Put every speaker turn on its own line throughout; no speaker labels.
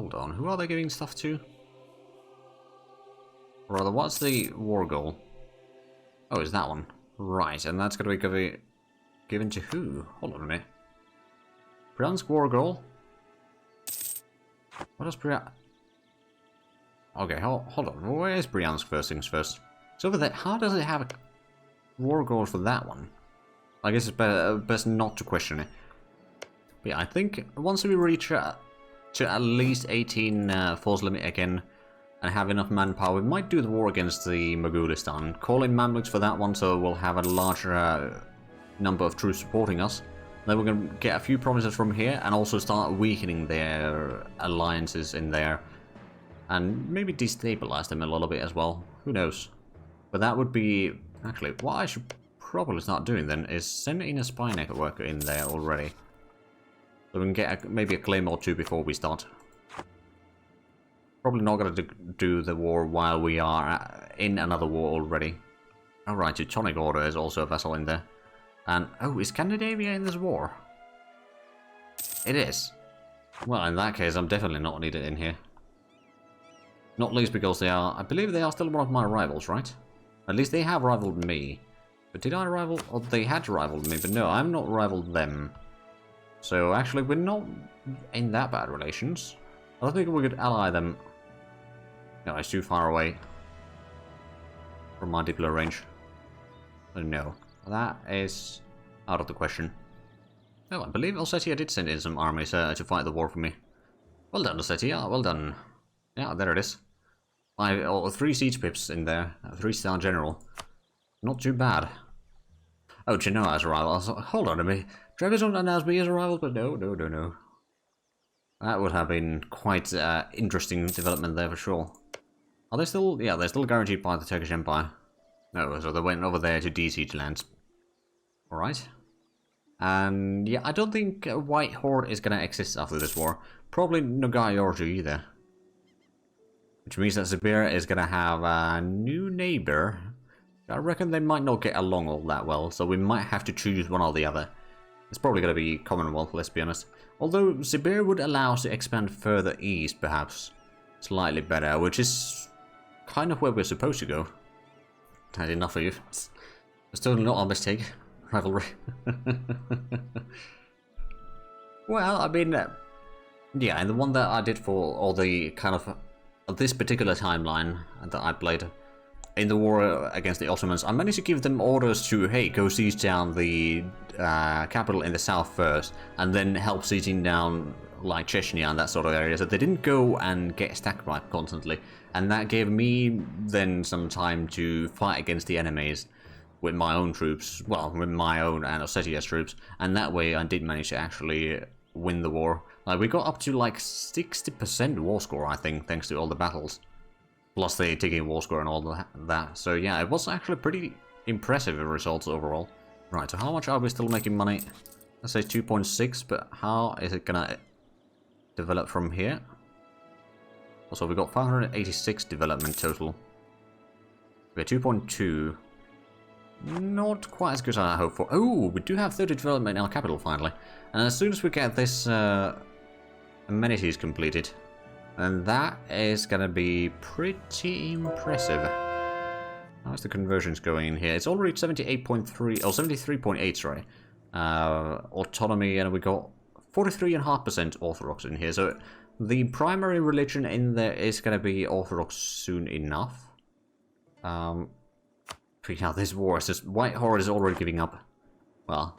hold on. Who are they giving stuff to? Or rather, what's the war goal? Oh, it's that one. Right, and that's going to be given to who? Hold on a minute. Bryansk war goal? What does Bryansk... Okay, hold on. Where is Bryansk first things first? It's over there. How does it have a war goal for that one? I guess it's best not to question it. But yeah, I think once we reach to at least 18 force limit again and have enough manpower, we might do the war against the Mogulistan. Call in Mamluks for that one, so we'll have a larger number of troops supporting us. Then we're going to get a few provinces from here and also start weakening their alliances in there. And maybe destabilize them a little bit as well. Who knows? But that would be... Actually, what I should probably start doing then is send in a spy network in there already. So we can get maybe a claim or two before we start. Probably not going to do the war while we are in another war already. Alright, Teutonic Order is also a vessel in there. And, oh, is Scandinavia in this war? It is. Well, in that case, I'm definitely not needed in here. Not least because they are, I believe they are still one of my rivals, right? At least they have rivaled me. But did I rival, or they had rivaled me, but no, I'm not rivaled them. So actually, we're not in that bad relations. I don't think we could ally them. No, it's too far away from my diplomatic range. So no, that is out of the question. Oh, I believe Ossetia did send in some armies to fight the war for me. Well done, Ossetia, well done. Yeah, there it is. 3 siege pips in there, a 3-star general. Not too bad. Oh, Genoa's rival. Hold on a minute. Trebizond announced me as a rival, but no. That would have been quite interesting development there for sure. Are they still? Yeah, they're still guaranteed by the Turkish Empire. No, so they went over there to de-siege lands. Alright. And yeah, I don't think White Horde is going to exist after this war. Probably Nogai Orju either. Which means that Siberia is going to have a new neighbor. I reckon they might not get along all that well, so we might have to choose one or the other. It's probably going to be Commonwealth, let's be honest. Although Siberia would allow us to expand further east, perhaps. Slightly better, which is kind of where we're supposed to go. Had enough of you. It's totally not our mistake. Rivalry. Well, I mean, yeah, and the one that I did for all the kind of this particular timeline that I played in the war against the Ottomans, I managed to give them orders to, hey, go siege down the capital in the south first, and then help sieging down like Chechnya and that sort of area. So they didn't go and get stack by constantly, and that gave me then some time to fight against the enemies with my own troops, well, with my own and Ossetia's troops, and that way I did manage to actually win the war. Like, we got up to like 60% war score, I think, thanks to all the battles. Plus the ticking war score and all that. So yeah, it was actually pretty impressive results overall. Right, so how much are we still making money? Let's say 2.6, but how is it gonna develop from here? Also, we got 586 development total. We got 2.2. Not quite as good as I hoped for. Oh, we do have 30 development in our capital finally. And as soon as we get this amenities completed, and that is gonna be pretty impressive. How's the conversions going in here? It's already 78.3 or 73.8, sorry. Autonomy, and we got 43.5% Orthodox in here. So the primary religion in there is gonna be Orthodox soon enough. Yeah, this war is just... White Horde is already giving up. Well,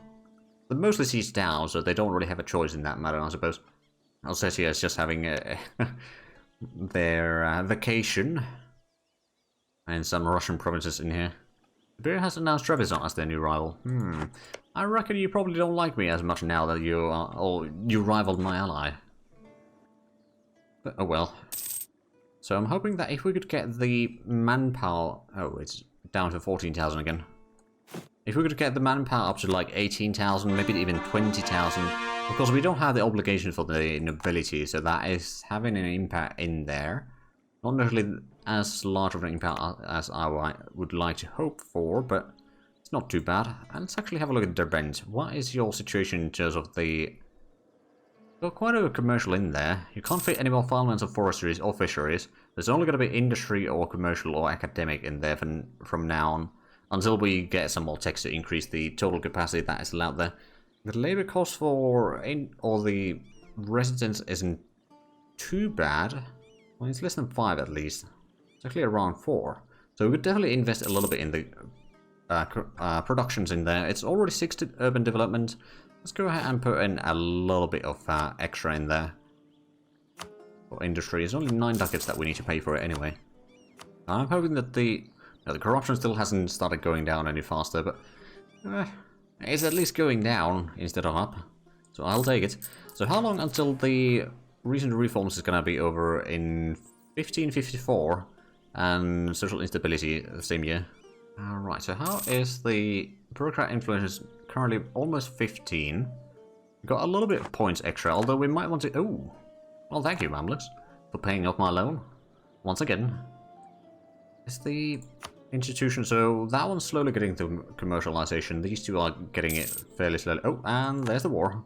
they're mostly sieged down, so they don't really have a choice in that matter, I suppose. Ossetia is just having their vacation. And some Russian provinces in here. Siberia has announced Trebizond as their new rival. I reckon you probably don't like me as much now that you are... or you rivaled my ally. But, oh well. So I'm hoping that if we could get the manpower... Oh, it's down to 14,000 again. If we could get the manpower up to like 18,000, maybe even 20,000. Of course, we don't have the obligation for the nobility, so that is having an impact in there. Not necessarily as large of an impact as I would like to hope for, but it's not too bad. And let's actually have a look at Derbent. What is your situation in terms of the Got quite a commercial in there. You can't fit any more farmlands or forestries or fisheries. There's only going to be industry or commercial or academic in there from now on. Until we get some more text to increase the total capacity that is allowed there. The labor cost for all the residents isn't too bad. Well, it's less than 5 at least. It's actually around 4. So we could definitely invest a little bit in the productions in there. It's already 6 to urban development. Let's go ahead and put in a little bit of extra in there. For industry, it's only 9 ducats that we need to pay for it anyway. I'm hoping that the corruption still hasn't started going down any faster, but it's at least going down instead of up. So I'll take it. So how long until the recent reforms is going to be over in 1554 and social instability the same year? Alright, so how is the bureaucrat influence currently almost 15? We got a little bit of points extra, although we might want to... Oh! Well, thank you, Mamluks, for paying off my loan. Once again. Is the institution... So that one's slowly getting to commercialization. These two are getting it fairly slowly. Oh, and there's the war.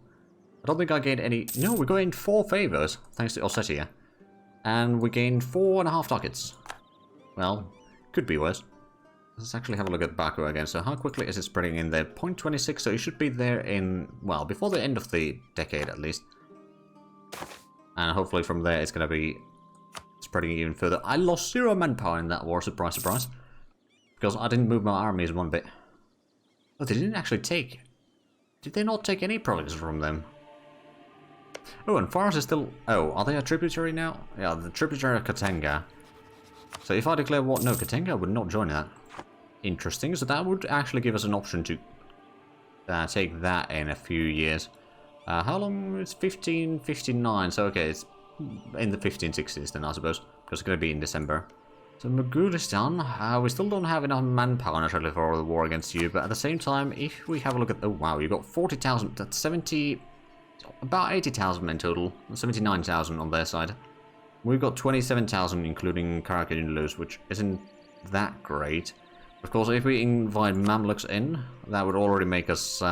I don't think I gained any... No, we gained 4 favors, thanks to Ossetia. And we gained 4.5 ducats. Well, could be worse. Let's actually have a look at Baku again. So how quickly is it spreading in there? 0.26, so it should be there in, well, before the end of the decade at least. And hopefully from there it's going to be spreading even further. I lost 0 manpower in that war, surprise, surprise. Because I didn't move my armies one bit. Oh, they didn't actually take... Did they not take any provinces from them? Oh, and Fars is still... Oh, are they a tributary now? Yeah, the tributary of Katanga. So if I declare war... No, Katanga would not join that. Interesting, so that would actually give us an option to take that in a few years. How long? It's 1559, so okay, it's in the 1560s then I suppose, because it's going to be in December. So Mugulistan, we still don't have enough manpower naturally for the war against you, but at the same time, if we have a look at... Oh wow, you got 40,000, that's 70... About 80,000 in total, 79,000 on their side. We've got 27,000 including Karakunlus, which isn't that great. Of course, if we invite Mamluks in, that would already make us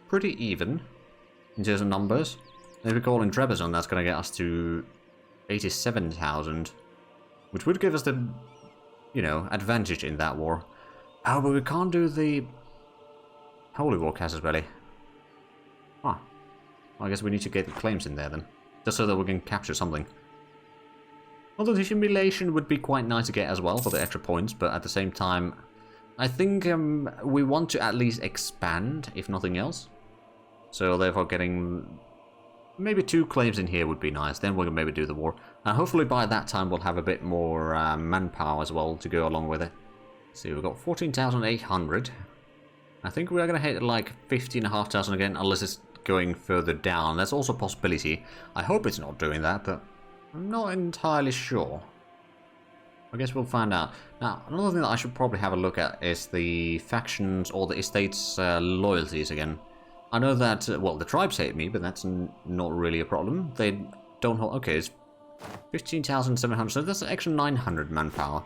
pretty even in terms of numbers. If we call in Trebizond, that's going to get us to 87,000, which would give us the, you know, advantage in that war. Oh, but we can't do the Holy War Casus Belli. Huh. I guess we need to get the claims in there then, just so that we can capture something. Although the humiliation would be quite nice to get as well for the extra points, but at the same time, I think we want to at least expand, if nothing else. So therefore getting maybe 2 claims in here would be nice, then we can maybe do the war. And hopefully by that time we'll have a bit more manpower as well to go along with it. See, we've got 14,800. I think we are going to hit like 15,500 again, unless it's going further down. That's also a possibility. I hope it's not doing that, but I'm not entirely sure. I guess we'll find out. Now, another thing that I should probably have a look at is the factions or the estates' loyalties again. I know that, well, the tribes hate me, but that's not really a problem. They don't hold... Okay, it's 15,700, so that's an extra 900 manpower.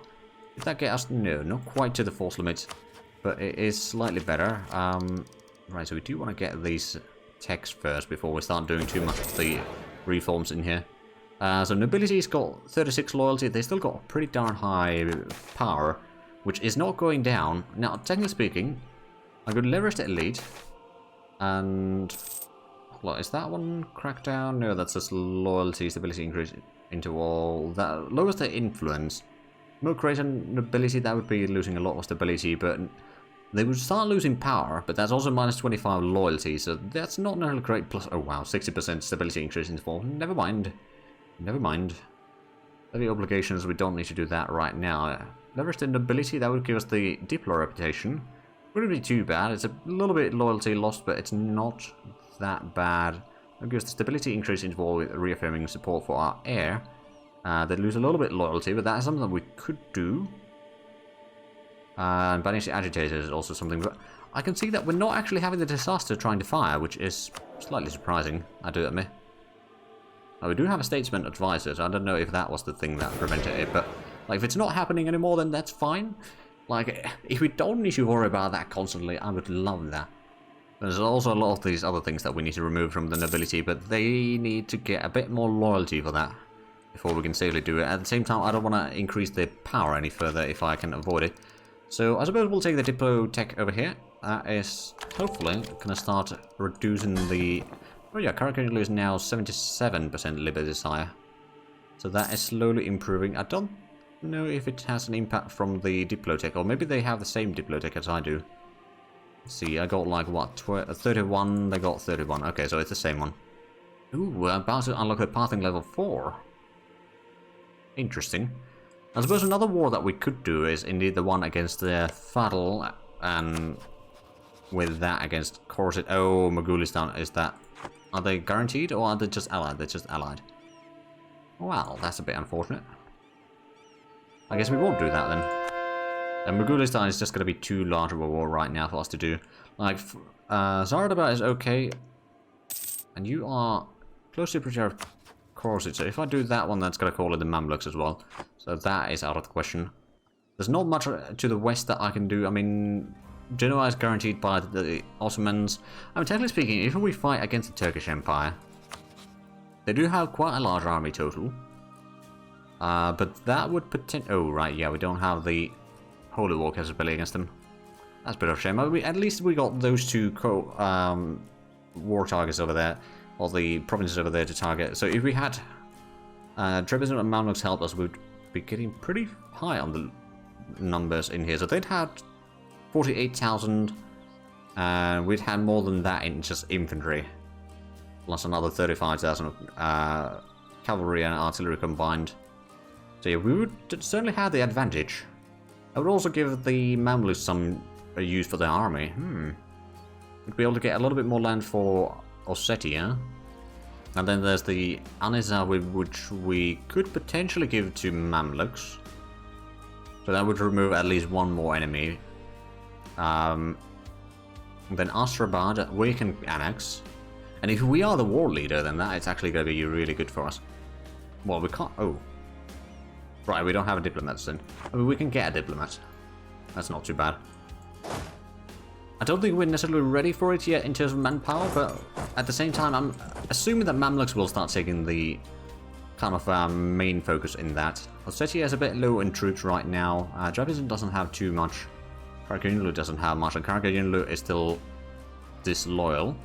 Did that get us? No, not quite to the force limit, but it is slightly better. Right, so we do want to get these techs first before we start doing too much of the reforms in here. So nobility's got 36 loyalty. They still got pretty darn high power, which is not going down. Now, technically speaking, I could leverage the elite, and what is that one? Crackdown? No, that's just loyalty, stability increase into all. That lowers the influence. More greater nobility, that would be losing a lot of stability, but they would start losing power, but that's also minus 25 loyalty, so that's not necessarily great. Plus, oh wow, 60% stability increase into 4. Never mind. Never mind. The obligations, we don't need to do that right now. Leverage the nobility, that would give us the Diplo reputation. Wouldn't be too bad. It's a little bit loyalty lost, but it's not that bad. That gives the stability increase into 4 with reaffirming support for our heir. They lose a little bit loyalty, but that is something that we could do. And banish the agitators is also something, but I can see that we're not actually having the disaster trying to fire, which is slightly surprising, I do admit. We do have a statesman advisor, so I don't know if that was the thing that prevented it, but like if it's not happening anymore, then that's fine. Like, if we don't need to worry about that constantly, I would love that. There's also a lot of these other things that we need to remove from the nobility, but they need to get a bit more loyalty for that before we can safely do it. At the same time, I don't want to increase their power any further if I can avoid it. So I suppose we'll take the Diplo tech over here. That is hopefully going to start reducing the... Oh yeah, Caracalla is now 77% Liberty Desire. So that is slowly improving. I don't know if it has an impact from the Diplotech, or maybe they have the same Diplotech as I do. Let's see, I got like what, 31, they got 31. Okay, so it's the same one. Ooh, we're about to unlock the pathing level 4. Interesting. I suppose another war that we could do is indeed the one against the Fadl, and with that against Corset. Oh, Mogulistan, is that... Are they guaranteed, or are they just allied? They're just allied. Well, that's a bit unfortunate. I guess we won't do that then. And Mogulistan is just going to be too large of a war right now for us to do. Like, Zaradaba is okay. And you are close to Protector of Corset, so if I do that one, that's going to call it the Mamluks as well. So that is out of the question. There's not much to the west that I can do. I mean, Genoa is guaranteed by the Ottomans. I mean, technically speaking, if we fight against the Turkish Empire, they do have quite a large army total. But that would potentially... Oh, right, yeah, we don't have the Holy War capability against them. That's a bit of a shame. At least we got those two war targets over there, or the provinces over there to target. So if we had Trebizond and Mamluks help us, we'd be getting pretty high on the numbers in here. So they'd had 48,000, and we'd had more than that in just infantry. Plus another 35,000 cavalry and artillery combined. So yeah, we would certainly have the advantage. I would also give the Mamluks some use for their army. We'd be able to get a little bit more land for Ossetia. And then there's the Anizar, which we could potentially give to Mamluks. So that would remove at least one more enemy. Then Astrabad, we can annex. And if we are the war leader, then that is actually going to be really good for us. Well, we can't... Oh. Right, we don't have a diplomat then. I mean, we can get a diplomat. That's not too bad. I don't think we're necessarily ready for it yet in terms of manpower, but at the same time, I'm assuming that Mamluks will start taking the kind of main focus in that. Ossetia is a bit low in troops right now. Trebizond doesn't have too much. Karakayunlu doesn't have much, and Karakayunlu is still disloyal.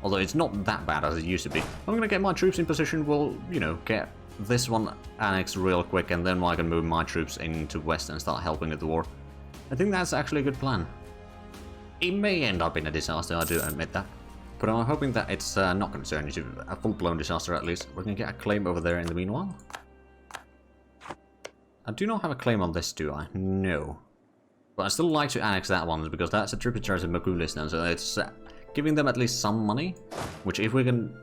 Although it's not that bad as it used to be. I'm gonna get my troops in position, we'll, you know, get this one annexed real quick, and then I can move my troops into west and start helping with the war. I think that's actually a good plan. It may end up in a disaster, I do admit that. But I'm hoping that it's not going to turn into a full-blown disaster at least. We're going to get a claim over there in the meanwhile. I do not have a claim on this, do I? No. But I still like to annex that one, because that's a tributary to Mogulistan, so it's giving them at least some money. Which if we can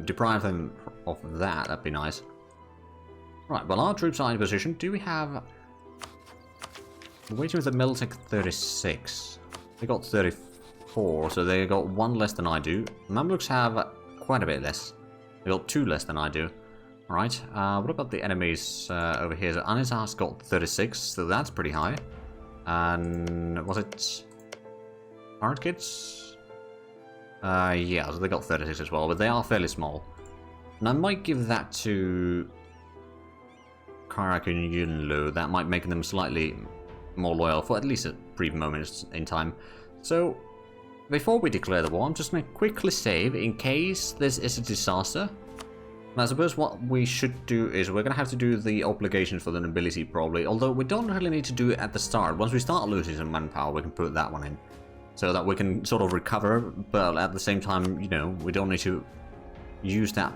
deprive them of that, that'd be nice. Right, well our troops are in position. Do we have... We're waiting with the Militech 36. They got 34, so they got one less than I do. Mamluks have quite a bit less. They got two less than I do. Alright, what about the enemies over here? So Anizar's got 36, so that's pretty high. And was it Art Kids? Yeah, so they got 36 as well, but they are fairly small. And I might give that to Karak and Yunlu. That might make them slightly more loyal for at least a brief moment in time. So, before we declare the war, I'm just going to quickly save in case this is a disaster. And I suppose what we should do is we're going to have to do the obligations for the nobility probably, although we don't really need to do it at the start. Once we start losing some manpower, we can put that one in. So that we can sort of recover, but at the same time, you know, we don't need to use that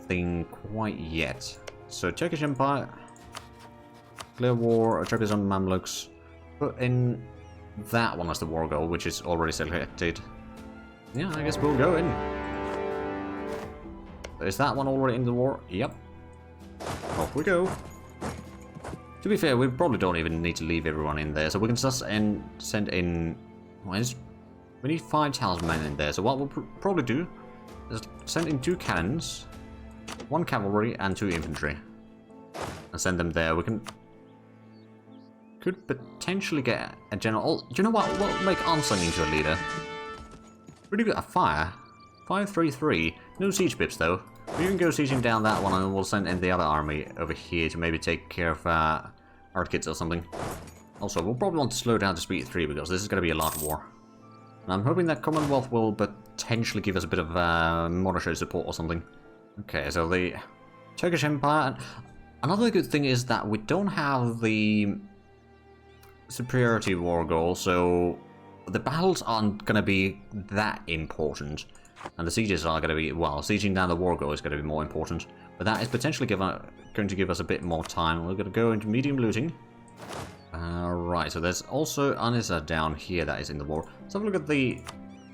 thing quite yet. So Turkish Empire, clear war, Trebizond Mamluks, put in that one as the war goal, which is already selected. Yeah, I guess we'll go in. Is that one already in the war? Yep. Off we go. To be fair, we probably don't even need to leave everyone in there, so we can just send in... We need 5,000 men in there, so what we'll probably do is send in 2 cannons, 1 cavalry, and 2 infantry. And send them there. We could potentially get a general... Oh, do you know what? We'll make Ansung into a leader. Pretty good. A fire. 533. No siege pips though. We can go sieging down that one and we'll send in the other army over here to maybe take care of art kits or something. Also, we'll probably want to slow down to speed 3 because this is going to be a lot war. And I'm hoping that Commonwealth will potentially give us a bit of monetary support or something. Okay, so the Turkish Empire. Another good thing is that we don't have the superiority war goal, so the battles aren't going to be that important. And the sieges are going to be, well, sieging down the war goal is going to be more important. But that is potentially going to give us a bit more time. We're going to go into medium looting. Right, so there's also Anissa down here that is in the war. Let's have a look at the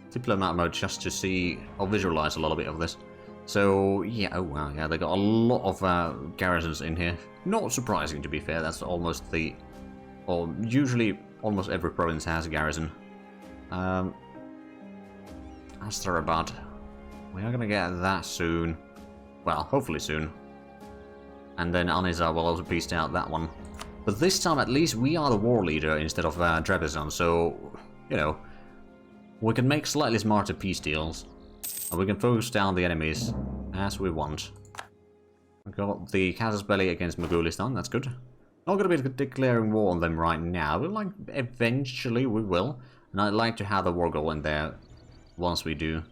diplomat mode just to see or visualize a little bit of this. So, yeah, oh wow, yeah, they got a lot of garrisons in here. Not surprising, to be fair. That's almost the, or usually almost every province has a garrison. Astrabad. We are going to get that soon. Well, hopefully soon. And then Anissa will also piece out that one. But this time, at least, we are the war leader instead of Trebizond, so, you know, we can make slightly smarter peace deals. And we can focus down the enemies as we want. We've got the Casus Belli against Mogulistan, that's good. Not going to be declaring war on them right now, but like, eventually we will. And I'd like to have the war goal in there once we do.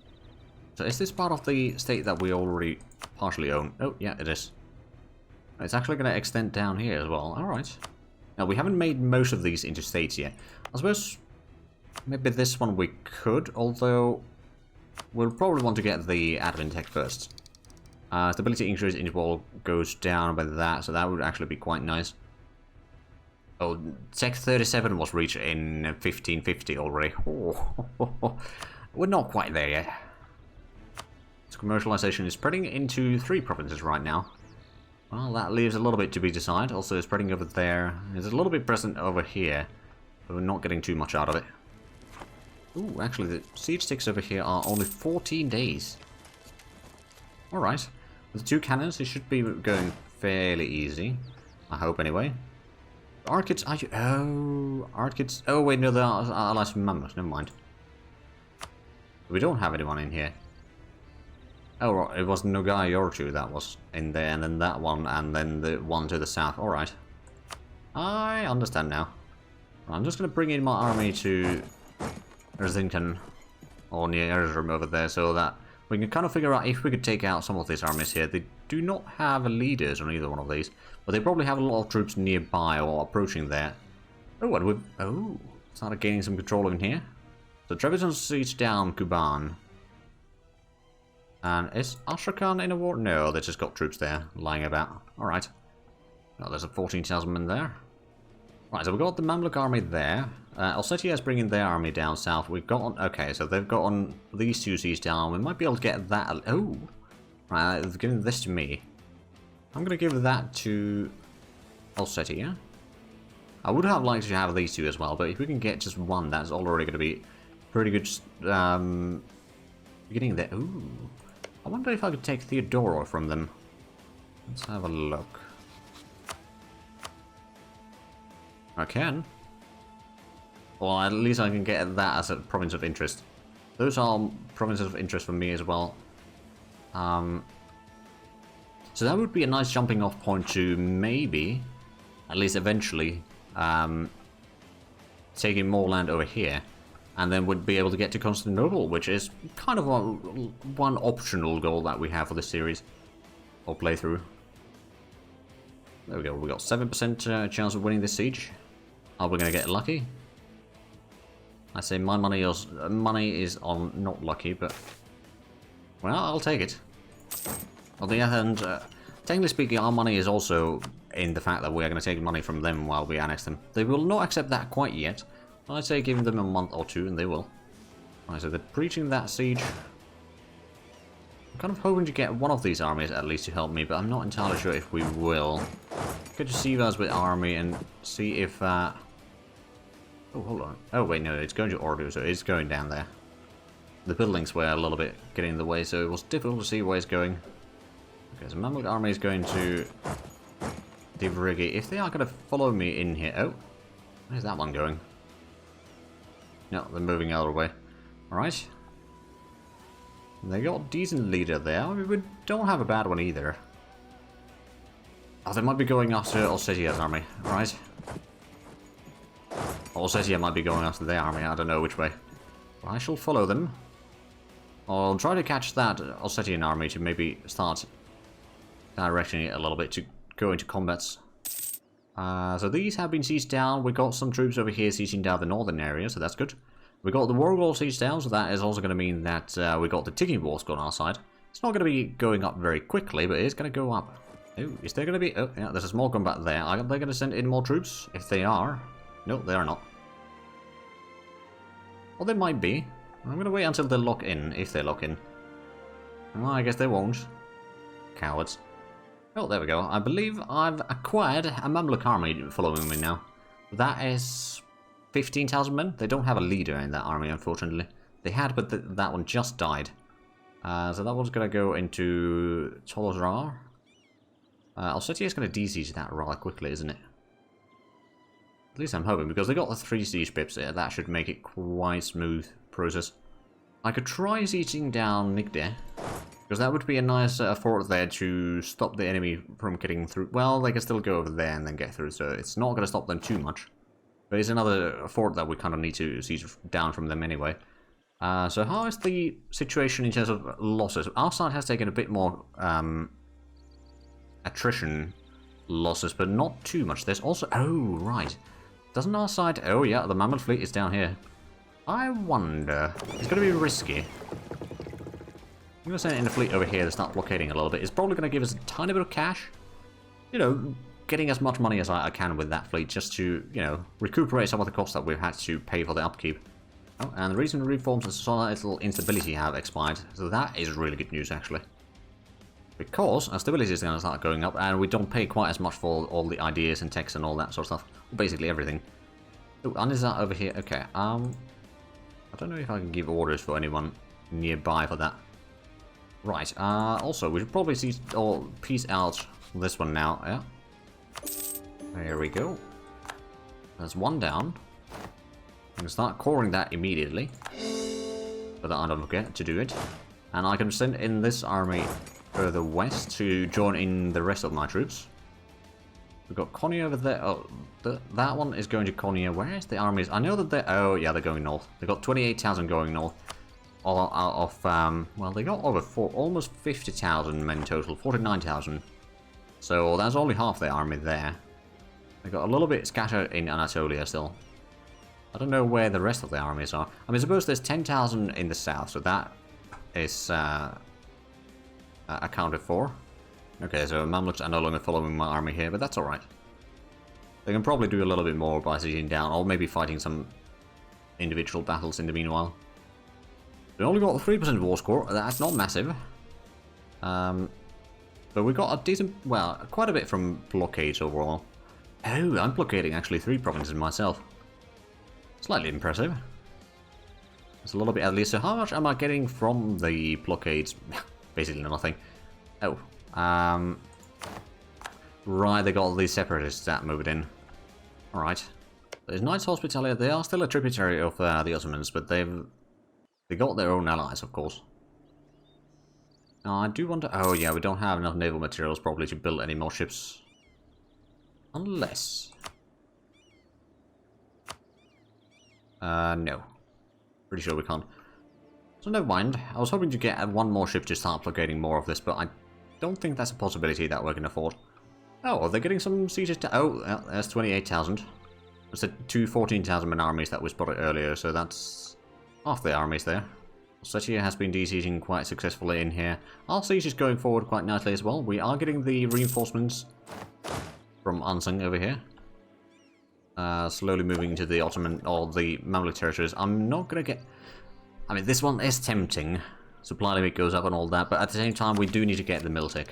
So is this part of the state that we already partially own? Oh, yeah, it is. It's actually going to extend down here as well. Alright. Now, we haven't made most of these into states yet. I suppose maybe this one we could, although we'll probably want to get the admin tech first. Stability increase interval goes down by that, so that would actually be quite nice. Oh, Tech 37 was reached in 1550 already. Oh, we're not quite there yet. So commercialization is spreading into 3 provinces right now. Well, that leaves a little bit to be decided. Also, spreading over there. There's a little bit present over here, but we're not getting too much out of it. Ooh, actually, the siege ticks over here are only 14 days. Alright. With the 2 cannons, it should be going fairly easy. I hope, anyway. Art kits, are you... Oh, art kits... Oh, wait, no, they're allies from Mammoth. Never mind. We don't have anyone in here. Oh, it was Nogai Yorchu that was in there, and then that one, and then the one to the south. Alright. I understand now. I'm just going to bring in my army to Erzincan, or near Erzurum over there, so that we can kind of figure out if we could take out some of these armies here. They do not have leaders on either one of these, but they probably have a lot of troops nearby or approaching there. Oh, what we... Oh, started gaining some control in here. So Trebizond siege down Kuban. And is Astrakhan in a war? No, they just got troops there, lying about. Alright. Oh, there's a 14,000 men there. Right, so we've got the Mamluk army there. Ossetia is bringing their army down south. We've got on... Okay, so they've got on these 2 seas down. We might be able to get that... Oh! Right, they're giving this to me. I'm going to give that to Ossetia. I would have liked to have these 2 as well, but if we can get just one, that's already going to be pretty good... beginning there. Ooh. I wonder if I could take Theodoro from them. Let's have a look. I can. Well, at least I can get that as a province of interest. Those are provinces of interest for me as well. So that would be a nice jumping off point to maybe, at least eventually, taking more land over here. And then we'd be able to get to Constantinople, which is kind of one optional goal that we have for this series. Or playthrough. There we go, we got 7% chance of winning this siege. Are we going to get lucky? I say my money is on not lucky, but... Well, I'll take it. On the other hand, technically speaking, our money is also in the fact that we are going to take money from them while we annex them. They will not accept that quite yet. I'd say give them a month or 2 and they will. Right, so they're breaching that siege. I'm kind of hoping to get one of these armies at least to help me, but I'm not entirely sure if we will. Good to see us with army and see if... Oh, hold on. Oh, wait, no, it's going to Ordu, so it's going down there. The buildings were a little bit getting in the way, so it was difficult to see where it's going. Okay, so Mamluk army is going to Divrigi. If they are going to follow me in here... Oh, where's that one going? No, they're moving the other way. Alright. They got a decent leader there. I mean, we don't have a bad one either. Oh, they might be going after Ossetia's army, right? Ossetia might be going after their army, I don't know which way. Well, I shall follow them. I'll try to catch that Ossetian army to maybe start directing it a little bit to go into combats. So these have been sieged down. We got some troops over here sieging down the northern area, so that's good. We got the war goal sieged down, so that is also going to mean that we got the ticking wars on our side. It's not going to be going up very quickly, but it is going to go up. Oh, is there going to be... Oh, yeah, there's a small combat there. Are they going to send in more troops? If they are... No, they are not. Well, they might be. I'm going to wait until they lock in, if they lock in. Well, I guess they won't. Cowards. Oh, there we go. I believe I've acquired a Mamluk army following me now. That is 15,000 men. They don't have a leader in that army, unfortunately. They had, but that one just died. So that one's going to go into Tolozrar. Ossetia is going to de-siege that rather quickly, isn't it? At least I'm hoping, because they got the 3 siege pips there. That should make it quite smooth process. I could try sieging down Nigde, because that would be a nice fort there to stop the enemy from getting through. Well, they can still go over there and then get through, so it's not going to stop them too much. But it's another fort that we kind of need to siege down from them anyway. So how is the situation in terms of losses? Our side has taken a bit more attrition losses, but not too much. There's also... Oh, right. Doesn't our side... Oh, yeah, the Mammoth fleet is down here. I wonder... It's going to be risky. I'm going to send in the fleet over here to start blockading a little bit. It's probably going to give us a tiny bit of cash. You know, getting as much money as I can with that fleet just to, you know, recuperate some of the costs that we've had to pay for the upkeep. Oh, and the recent reforms and societal instability have expired. So that is really good news, actually. Because our stability is going to start going up, and we don't pay quite as much for all the ideas and texts and all that sort of stuff. Basically everything. Oh, and is that over here? Okay, I don't know if I can give orders for anyone nearby for that. Right, also, we should probably see or piece out this one now, yeah. There we go. There's one down. I can start coring that immediately. But I don't forget to do it. And I can send in this army further west to join in the rest of my troops. We've got Konya over there. Oh, that one is going to Konya. Where is the armies? I know that they're... Oh, yeah, they're going north. They've got 28,000 going north. All out of... well, they got over almost 50,000 men total. 49,000. So that's only half their army there. They got a little bit scattered in Anatolia still. I don't know where the rest of the armies are. I mean, suppose there's 10,000 in the south, so that is accounted for. Okay, so Mamluks are no longer following my army here, but that's alright. They can probably do a little bit more by sieging down, or maybe fighting some individual battles in the meanwhile. We only got 3% war score, that's not massive. But we got a decent, well, quite a bit from blockades overall. Oh, I'm blockading actually 3 provinces myself. Slightly impressive. It's a little bit at least. So how much am I getting from the blockades? Basically nothing. Oh. Right, they got these separatists that moved in. Alright. There's Knights Hospitalia. They are still a tributary of the Ottomans, but they got their own allies, of course. Now, I do wonder... Oh, yeah, we don't have enough naval materials probably to build any more ships. Unless... no. Pretty sure we can't. So never mind. I was hoping to get one more ship to start blockading more of this, but I don't think that's a possibility that we can afford. Oh, are they getting some sieges to... Oh, yeah, there's 28,000. That's the 2 14,000 man armies that we spotted earlier, so that's half the armies there. Ossetia has been de-sieging quite successfully in here. Our siege is going forward quite nicely as well. We are getting the reinforcements from Ansung over here. Slowly moving into the Ottoman or the Mamluk territories. I'm not gonna get... I mean, this one is tempting. Supply limit goes up and all that, but at the same time, we do need to get the Miltech.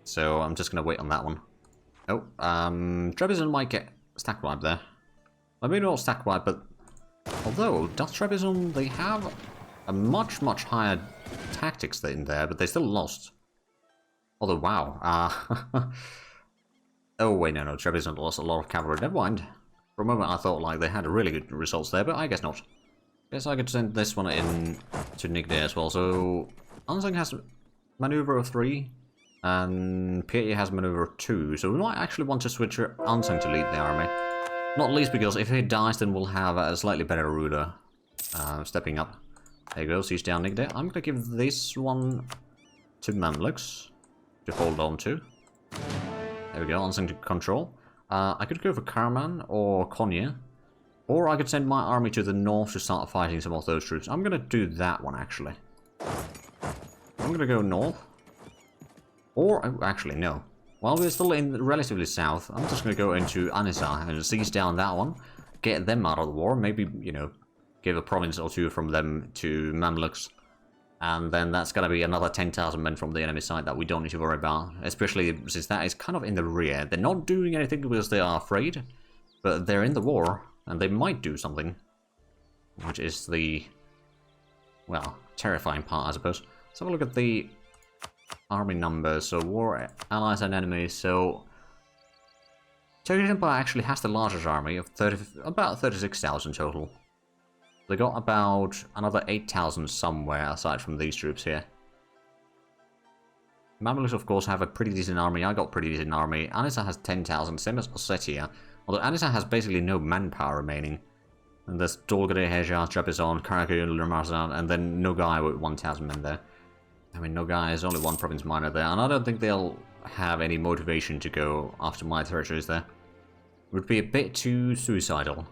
So I'm just gonna wait on that one. Oh, Trebizond might get stack wipe there. I mean, not stack wipe, but although does Trebizond, they have a much higher tactics in there, but they still lost. Although, wow. Oh wait, no, Trebizond lost a lot of cavalry. Never mind. For a moment I thought like they had really good results there, but I guess not. Guess I could send this one in to Nigde as well. So Anseng has maneuver of 3, and Pieter has maneuver of 2, so we might actually want to switch Anseng to lead the army. Not least because if he dies, then we'll have a slightly better ruler stepping up. There you go, siege down Nick there. I'm gonna give this one to Mamluks to hold on to. There we go, Anseng to control. I could go for Karaman or Konya, or I could send my army to the north to start fighting some of those troops. I'm gonna do that one actually. I'm gonna go north. Or, oh, actually, no. While we're still in relatively south, I'm just gonna go into Anisa and siege down that one. Get them out of the war. Maybe, you know, give a province or two from them to Mamluks. And then that's gonna be another 10,000 men from the enemy side that we don't need to worry about. Especially since that is kind of in the rear. They're not doing anything because they are afraid. But they're in the war. And they might do something. Which is the, well, terrifying part, I suppose. Let's have a look at the army numbers. So war allies and enemies. So Turkish Empire actually has the largest army of about 36,000 total. They got about another 8,000 somewhere aside from these troops here. Mamluks of course have a pretty decent army. I got pretty decent army. Anisa has 10,000, same as Ossetia. Although Anisa has basically no manpower remaining. And there's Dolgare, Heja, Trebizond, Karaköy, Lurmarzan, and then Nogay with 1,000 men there. I mean, Nogay is only one province minor there, and I don't think they'll have any motivation to go after my territories there. It would be a bit too suicidal.